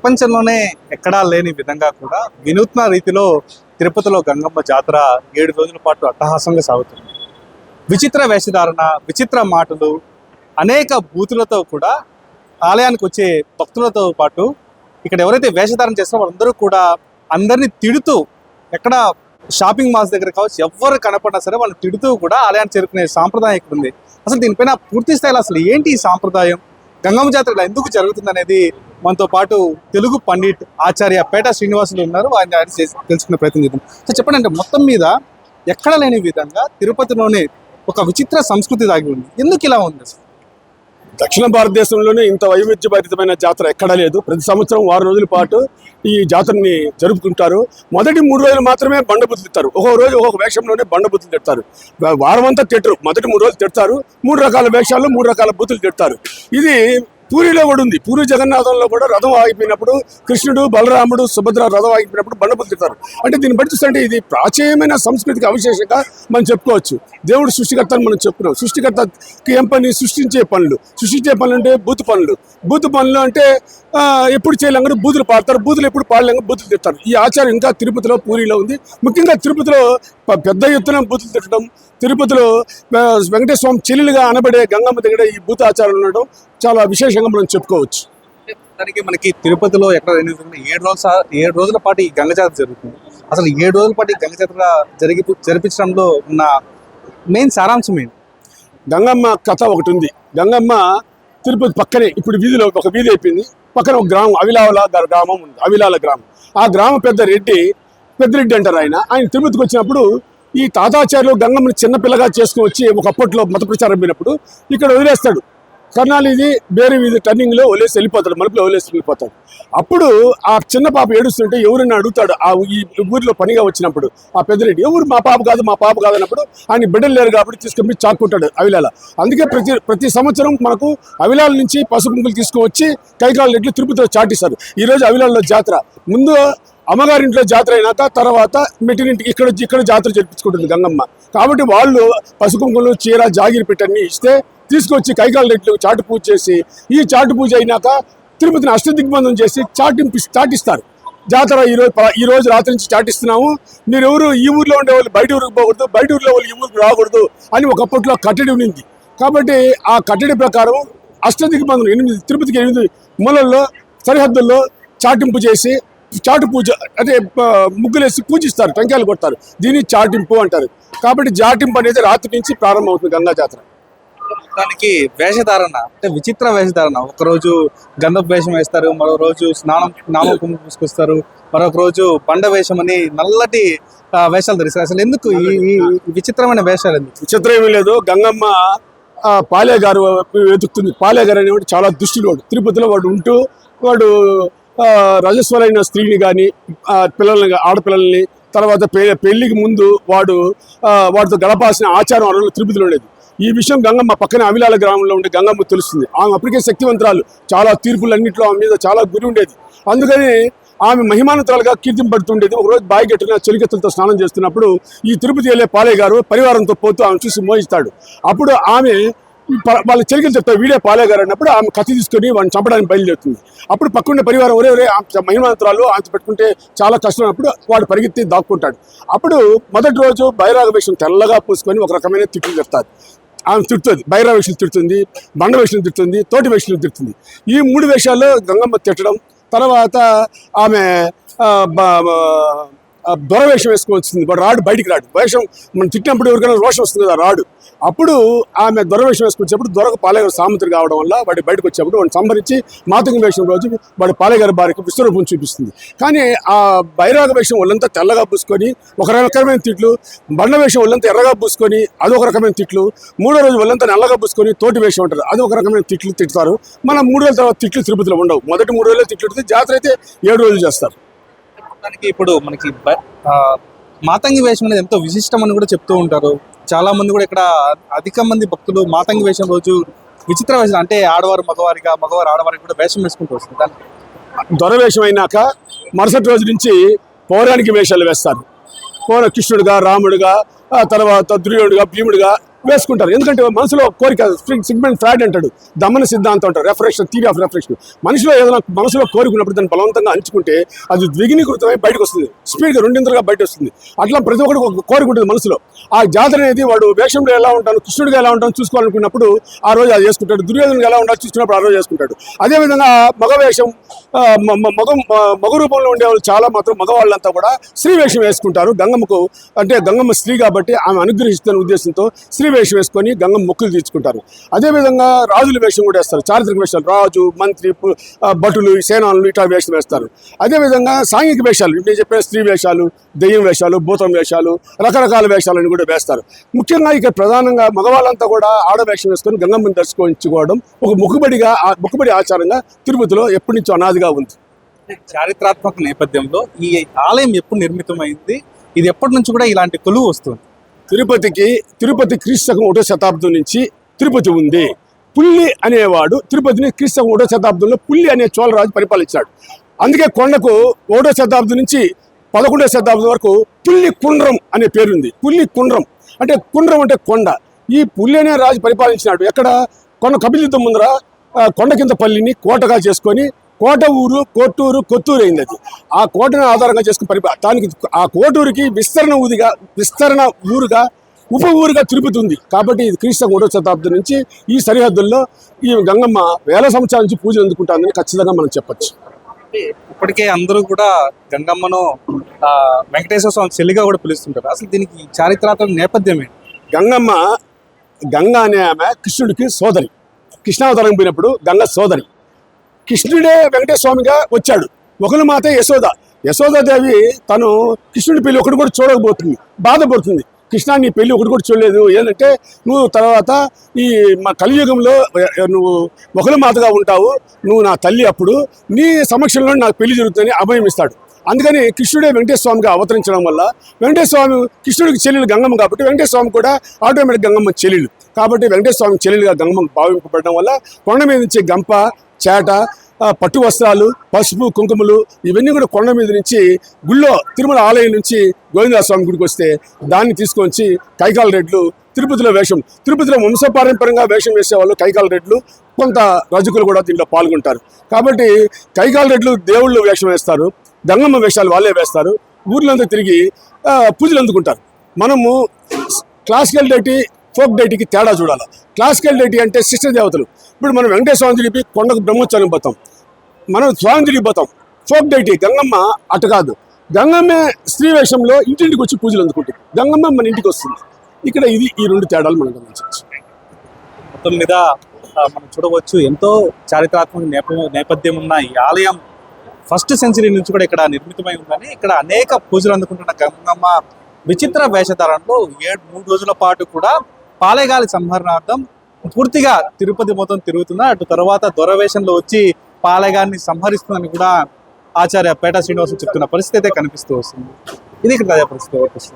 ప్రపంచంలోనే ఎక్కడా లేని విధంగా కూడా వినూత్న రీతిలో తిరుపతిలో గంగమ్మ జాతర 7 రోజుల పాటు అట్టహాసంగా సాగుతుంది. విచిత్ర వేషధారణ, విచిత్ర మాటలు, అనేక బూతులతో కూడా ఆలయానికి వచ్చే భక్తులతో పాటు ఇక్కడ ఎవరైతే వేషధారణ చేస్తారో వాళ్ళందరూ కూడా అందరినీ తిడుతూ, ఎక్కడ షాపింగ్ మాల్స్ దగ్గర కావచ్చు ఎవరు కనపడినా సరే వాళ్ళు తిడుతూ కూడా ఆలయాన్ని చేరుకునే సాంప్రదాయం ఇక్కడ ఉంది. అసలు దీనిపైన పూర్తి స్థాయిలో అసలు ఏంటి ఈ సాంప్రదాయం, గంగమ్మ జాతర ఎందుకు జరుగుతుంది అనేది మనతో పాటు తెలుగు పండిట్ ఆచార్య పేట శ్రీనివాసులు ఉన్నారు. ఆయన తెలుసుకునే ప్రయత్నం చేద్దాం. సో చెప్పండి, అంటే మొత్తం మీద ఎక్కడ లేని విధంగా తిరుపతిలోనే ఒక విచిత్ర సంస్కృతి దాగి ఉంది. ఎందుకు ఇలా ఉంది? దక్షిణ భారతదేశంలోనే ఇంత వైవిధ్యభరితమైన జాతర ఎక్కడా లేదు. ప్రతి సంవత్సరం 6 రోజుల పాటు ఈ జాతరని జరుపుకుంటారు. మొదటి 3 రోజులు మాత్రమే బండబుద్ధులు తిడతారు. ఒక్కొక్క రోజు ఒక్కొక్క వేషంలోనే బండబుద్ధులు తిడతారు. వారం అంతా తిట్టరు. మొదటి 3 రోజులు తిడతారు. 3 రకాల వేషాల్లో 3 రకాల బుద్ధులు తిడతారు. ఇది పూరిలో కూడా ఉంది. పూరి జగన్నాథంలో కూడా రథం ఆగిపోయినప్పుడు కృష్ణుడు, బలరాముడు, సుభద్ర రథం ఆగిపోయినప్పుడు బండబుద్ధులు తిడతారు. అంటే దీన్ని బట్టి చూస్తుంటే ఇది ప్రాచీనమైన సంస్కృతికి అవశేషంగా మనం చెప్పుకోవచ్చు. దేవుడు సృష్టికర్త అని మనం చెప్పుకున్నాం. సృష్టికర్తకి ఏం పని? సృష్టించే పనులు. సృష్టించే పనులు అంటే బూతు పనులు. బూతు పనులు అంటే ఎప్పుడు చేయలేక బూతులు పాడతారు. బూతులు ఎప్పుడు పాడలేక బూతులు తిడతారు. ఈ ఆచారం ఇంకా తిరుపతిలో, పూరిలో ఉంది. ముఖ్యంగా తిరుపతిలో పెద్ద ఎత్తున బూతులు తిట్టడం, తిరుపతిలో వెంకటేశ్వర స్వామి చెల్లెలుగా అనబడే గంగమ్మ దగ్గర ఈ బూత ఆచారం ఉండడం చాలా విశేషంగా మనం చెప్పుకోవచ్చు. దానికి మనకి తిరుపతిలో ఎక్కడ 7 రోజుల పాటు ఈ గంగ జాతర జరుగుతుంది. అసలు 7 రోజుల పాటు ఈ గంగ జాతర జరిపించడంలో ఉన్న మెయిన్ సారాంశం ఏంటి? గంగమ్మ కథ ఒకటి ఉంది. గంగమ్మ తిరుపతి పక్కనే, ఇప్పుడు వీధిలో ఒక వీధి అయిపోయింది, పక్కన ఒక గ్రామం అవిలాల గ్రామం ఉంది. అవిలాల గ్రామం. ఆ గ్రామం పెద్దరెడ్డి అంటారు. ఆయన తిరుపతికి వచ్చినప్పుడు ఈ తాతాచార్యులు గంగమ్మని చిన్నపిల్లగా చేసుకుని వచ్చి ఒకప్పట్లో మత ప్రచారం పోయినప్పుడు ఇక్కడ వదిలేస్తాడు. కర్నాలు ఇది వేరే వీధి టర్నింగ్లో వదిలేసి వెళ్ళిపోతాడు. మలుపులో వదిలేసి వెళ్ళిపోతాడు. అప్పుడు ఆ చిన్న పాప ఏడుస్తుంటే ఎవరైనా అడుగుతాడు. ఈ ఊరిలో పనిగా వచ్చినప్పుడు ఆ పెద్దరెడ్డి ఎవరు మా పాప కాదు అన్నప్పుడు ఆయన బిడ్డలు లేరు కాబట్టి తీసుకొని చాక్కుంటాడు అవిలాల. అందుకే ప్రతి సంవత్సరం మనకు అవిలాల నుంచి పసుపు కుంకులు తీసుకువచ్చి కైకాల రెడ్లు తిరుపతిలో చాటిస్తారు. ఈరోజు అవిలాలలో జాతర. ముందు అమ్మగారింట్లో జాతర అయినాక తర్వాత మెట్టినింటికి ఇక్కడ జాతర జరిపించుకుంటుంది గంగమ్మ. కాబట్టి వాళ్ళు పసుకుంకులు, చీర, జాగిరి పెట్టని ఇస్తే తీసుకొచ్చి కైకాల రెడ్లు చాటు పూజ చేసి, ఈ చాటు పూజ అయినాక తిరుపతిని అష్టదిగ్బంధం చేసి చాటిస్తారు. జాతర ఈ రోజు రాత్రి నుంచి చాటిస్తున్నాము. మీరెవరు ఈ ఊర్లో ఉండే వాళ్ళు బయట ఊరికి పోకూడదు, బయట ఊర్లో వాళ్ళు ఈ ఊరికి రాకూడదు అని ఒకప్పట్లో కట్టడి ఉన్నింది. కాబట్టి ఆ కట్టడి ప్రకారం అష్టదిగ్బంధం 8 తిరుపతికి 8 మూలల్లో సరిహద్దుల్లో చాటింపు చేసి, చాటు పూజ అంటే ముగ్గులేసి పూజిస్తారు, టెంకాయలు కొడతారు. దీన్ని చాటింపు అంటారు. కాబట్టి చాటింపు అనేది రాత్రి నుంచి ప్రారంభమవుతుంది గంగా జాతర. దానికి వేషధారణ అంటే విచిత్ర వేషధారణ. ఒకరోజు గంధపు వేషం వేస్తారు, మరో రోజు నామం కుంకుమ పూసుకొస్తారు, మరొక రోజు బండ వేషం అని నల్లటి వేషాలు ధరిస్తారు. అసలు ఎందుకు ఈ విచిత్రమైన వేషాలు ఎందుకు? విచిత్రం ఏమీ లేదు. గంగమ్మ పాలే గారు వెతుకుతుంది. పాలే గారు అనేవాడు చాలా దుష్టుడు. తిరుపతిలో వాడు రజస్వలైన స్త్రీని కానీ ఆడపిల్లల్ని తర్వాత పెళ్లికి ముందు వాడితో గడపాల్సిన ఆచారం ఆ రోజుల్లో తిరుపతిలో ఉండేది. ఈ విషయం గంగమ్మ పక్కన అవిలాల గ్రామంలో ఉండే గంగమ్మ తెలుస్తుంది. ఆమె అప్పటికే శక్తివంతరాలు, చాలా తీర్పులన్నింటిలో ఆమె మీద చాలా గురి ఉండేది. అందుకని ఆమె మహిమానంతరాలుగా కీర్తింపడుతుండేది. ఒకరోజు బాయిగట్టున చెలికత్తలతో స్నానం చేస్తున్నప్పుడు ఈ తిరుపతి వెళ్ళే పాలయ్య గారు పరివారంతో పోతూ ఆమె చూసి మోయిస్తాడు. అప్పుడు ఆమె వాళ్ళ చెలికలు చెప్తారు, వీడే పాలయ్య గారు అన్నప్పుడు ఆమె కత్తి తీసుకొని వాడిని చంపడానికి బయలుదేరుతుంది. అప్పుడు పక్కన పరివారం ఒరే మహిమానంతరాలు ఆమె పెట్టుకుంటే చాలా కష్టం అన్నప్పుడు వాడు పరిగెత్తి దాక్కుంటాడు. అప్పుడు మొదటి రోజు బైరాగ వేషం తెల్లగా పూసుకొని ఒక రకమైన తిట్లు చెప్తారు. ఆమె తిడుతుంది, బైరాగ వేషం తిడుతుంది, బండ వేషం తిడుతుంది, తోటి వేషం తిడుతుంది. ఈ 3 వేషాల్లో గంగమ్మ తిట్టడం. తర్వాత ఆమె దొరవేషం వేసుకొని వచ్చింది. వాడు రాడు, బయటికి రాడు. వేషం మనం తిట్టినప్పుడు ఎవరికైనా రోషం వస్తుంది కదా, రాడు. అప్పుడు ఆమె దొరవేషం వేసుకొచ్చేప్పుడు దొరకు పాలేగారు సామంతుడు కావడం వల్ల వాడి బయటకు వచ్చేప్పుడు వాడిని సంహరించి మాతంగి వేషం రోజు వాడి పాలేగారి భార్యకు విశ్వరూపం చూపిస్తుంది. కానీ ఆ బైరాగ వేషం ఒళ్ళంతా తెల్లగా పూసుకొని ఒక రకమైన తిట్లు, బండ వేషం ఒళ్ళంతా ఎర్రగా పూసుకొని అదొక రకమైన తిట్లు, 3వ రోజు ఒళ్ళంతా నల్లగా పూసుకొని తోటి వేషం అంటారు, అది ఒక రకమైన తిట్లు తిడతారు. మనం 3 రోజుల తర్వాత తిట్లు తిరుపతిలో ఉండవు. మొదటి 3 రోజులే తిట్లు. జాతర అయితే 7 రోజులు చేస్తారు. ఇప్పుడు మనకి మాతంగి వేషం అనేది ఎంతో విశిష్టం అని కూడా చెప్తూ ఉంటారు. చాలా మంది కూడా ఇక్కడ అధిక మంది భక్తులు మాతంగి వేషం రోజు విచిత్ర వేషం అంటే ఆడవారు మగవారు ఆడవారికి కూడా వేషం వేసుకుంటూ వస్తుంది. దొరవేషం అయినాక మరుసటి రోజు నుంచి పౌరాణిక వేషాలు వేస్తారు. కృష్ణుడుగా, రాముడుగా, తర్వాత దుర్యోధుడుగా, భీముడుగా వేసుకుంటారు. ఎందుకంటే మనసులో కోరిక సిగ్మెంట్ ఫ్రాడ్ అంటాడు, దమన సిద్ధాంతం అంటారు, రెఫరెక్షన్ థియరీ ఆఫ్ రెఫరెక్షన్. మనిషిలో ఏదైనా మనసులో కోరుకున్నప్పుడు దాన్ని బలవంతంగా అంచుకుంటే అది ద్విగుణీకృతమై బయటకు వస్తుంది, స్పీడ్గా రెండింతలుగా బయట వస్తుంది. అట్లా ప్రతి ఒక్కరికి ఒక కోరిక ఉంటుంది మనసులో. ఆ జాతర అనేది వాడు వేషంలో ఎలా ఉంటాను, కృష్ణుడిగా ఎలా ఉంటాను చూసుకోవాలనుకున్నప్పుడు ఆ రోజు అది చేసుకుంటాడు, దుర్యోధనుడు ఎలా ఉండాలి చూసుకున్నప్పుడు ఆ రోజు చేసుకుంటాడు. అదేవిధంగా మగ వేషం మగ రూపంలో ఉండేవాళ్ళు చాలా మాత్రం మగవాళ్ళంతా కూడా స్త్రీ వేషం వేసుకుంటారు గంగమ్మకు. అంటే గంగమ్మ స్త్రీ కాబట్టి ఆమె అనుగ్రహిస్తున్న ఉద్దేశంతో స్త్రీ వేషం వేసుకొని గంగమ్మ మొక్కులు తీర్చుకుంటారు. అదేవిధంగా రాజుల వేషం కూడా వేస్తారు, చారిత్రక వేషాలు, రాజు, మంత్రి, భటులు, సేనానులు ఇట్లా వేషం వేస్తారు. అదేవిధంగా సాంఘిక వేషాలు, ఇప్పుడు నేను చెప్పిన స్త్రీ వేషాలు, దెయ్యం వేషాలు, భూతం వేషాలు, రకరకాల వేషాలను కూడా వేస్తారు. ముఖ్యంగా ఇక ప్రధానంగా మగవాళ్ళంతా కూడా ఆడవేషం వేసుకొని గంగమ్మని దర్శించుకోవడం ఒక మొక్కుబడి ఆచారంగా తిరుపతిలో ఎప్పటి నుంచో అనాదిగా ఉంది. చారిత్రాత్మక నేపథ్యంలో ఈ ఆలయం ఎప్పుడు నిర్మితమైంది, ఇది ఎప్పటి నుంచి కూడా ఇలాంటి కొలువు వస్తుంది? తిరుపతి క్రీస్తకం 1వ శతాబ్దం నుంచి తిరుపతి ఉంది. పుల్లి అనేవాడు తిరుపతిని క్రీస్తకం 1వ శతాబ్దంలో పుల్లి అనే చోళరాజు పరిపాలించాడు. అందుకే కొండకు 1వ శతాబ్దం నుంచి 11వ శతాబ్దం వరకు పుల్లి కుండ్రం అనే పేరుంది. పుల్లి కుండ్రం అంటే కుండ్రం అంటే కొండ. ఈ పుల్లి అనే రాజు పరిపాలించినాడు. ఎక్కడ కొండ కపిలిద్దం ముందర కొండ కింద పల్లిని కోటగా చేసుకొని కోట ఊరు, కొట్టూరు, కొత్తూరు అయింది. అది ఆ కోటను ఆధారంగా చేసుకుని దానికి ఆ కోటూరుకి విస్తరణ ఊరుగా ఉప ఊరుగా తిరుపతి ఉంది. కాబట్టి ఇది క్రీస్తు 1వ శతాబ్దం నుంచి ఈ సరిహద్దుల్లో ఈ గంగమ్మ వేల సంవత్సరాల నుంచి పూజలు అందుకుంటుందని ఖచ్చితంగా మనం చెప్పచ్చు. ఇప్పటికే అందరూ కూడా గంగమ్మను వెంకటేశ్వర స్వామి చెల్లిగా కూడా పిలుస్తుంటారు. అసలు దీనికి చారిత్రాత్మక నేపథ్యం ఏంటి? గంగ అనే ఆమె కృష్ణుడికి సోదరి. కృష్ణావతారం పోయినప్పుడు గంగ సోదరి. కృష్ణుడే వెంకటేశ్వర స్వామిగా వచ్చాడు. ఒకరు మాత యశోదాదేవి తను కృష్ణుడి పెళ్లి ఒకటి కూడా చూడకపోతుంది, బాధపడుతుంది. కృష్ణ నీ పెళ్లి ఒకటి కూడా చూడలేదు, ఏంటంటే నువ్వు తర్వాత ఈ మా కలియుగంలో నువ్వు ఒకరు మాతగా ఉంటావు, నువ్వు నా తల్లి, అప్పుడు నీ సమక్షంలో నాకు పెళ్లి జరుగుతుందని అభయం ఇస్తాడు. అందుకని కృష్ణుడే వెంకటేశ్వర స్వామిగా అవతరించడం వల్ల వెంకటేశ్వర స్వామి కృష్ణుడికి చెల్లెలు గంగమ్మ కాబట్టి వెంకటేశ్వర స్వామి కూడా ఆటోమేటిక్ గంగమ్మ చెల్లెలు కాబట్టి వెంకటేశ్వర స్వామి చెల్లెలుగా గంగమ్మకు భావింపబడడం వల్ల కొండ మీద నుంచి గంప, చేట, పట్టు వస్త్రాలు, పసుపు, కుంకుమలు ఇవన్నీ కూడా కొండ మీద నుంచి గుళ్ళో తిరుమల ఆలయం నుంచి గోవిందరాజ స్వామి గుడికి వస్తే దాన్ని తీసుకొచ్చి కైకాల రెడ్లు తిరుపతిలో వంశపారంపర్యంగా వేషం వేసేవాళ్ళు కైకాల రెడ్లు, కొంత రజకులు కూడా దీంట్లో పాల్గొంటారు. కాబట్టి కైకాల రెడ్లు దేవుళ్ళు వేషం వేస్తారు, గంగమ్మ వేషాలు వాళ్ళే వేస్తారు, ఊర్లంతా తిరిగి పూజలు అందుకుంటారు. మనము క్లాసికల్ డైటీ, ఫోక్ డైటీకి తేడా చూడాలి. క్లాసికల్ డైటీ అంటే శిష్ట దేవతలు. ఇప్పుడు మనం వెంకటేశ్వర స్వామి తిరిగి కొండకు బ్రహ్మోత్సవం పోతాం, మనం స్వామి తిరిగి పోతాం. ఫోక్ డైటీ గంగమ్మ అటు కాదు, గంగమ్మే స్త్రీ వేషంలో ఇంటింటికి వచ్చి పూజలు అందుకుంటుంది, గంగమ్మ మన ఇంటికి వస్తుంది. ఇక్కడ ఈ రెండు తేడాలు మనం గమనించవచ్చు. మొత్తం మీద మనం చూడవచ్చు ఎంతో చారిత్రాత్మక నేపథ్యం ఉన్న ఈ ఆలయం ఫస్ట్ సెంచరీ నుంచి కూడా ఇక్కడ నిర్మితమై ఉందని, ఇక్కడ అనేక పూజలు అందుకుంటున్న గంగమ్మ విచిత్ర వేషధారణలో 3 రోజుల పాటు కూడా పాలెగాలి సంహరణార్థం పూర్తిగా తిరుపతి మొత్తం తిరుగుతున్నా, అటు తర్వాత దొరవేషంలో వచ్చి పాలెగాన్ని సంహరిస్తుందని కూడా ఆచార్య పేట శ్రీనివాసు చెప్తున్న పరిస్థితి అయితే కనిపిస్తూ వస్తుంది. ఇది ఇక్కడ తాజా పరిస్థితి.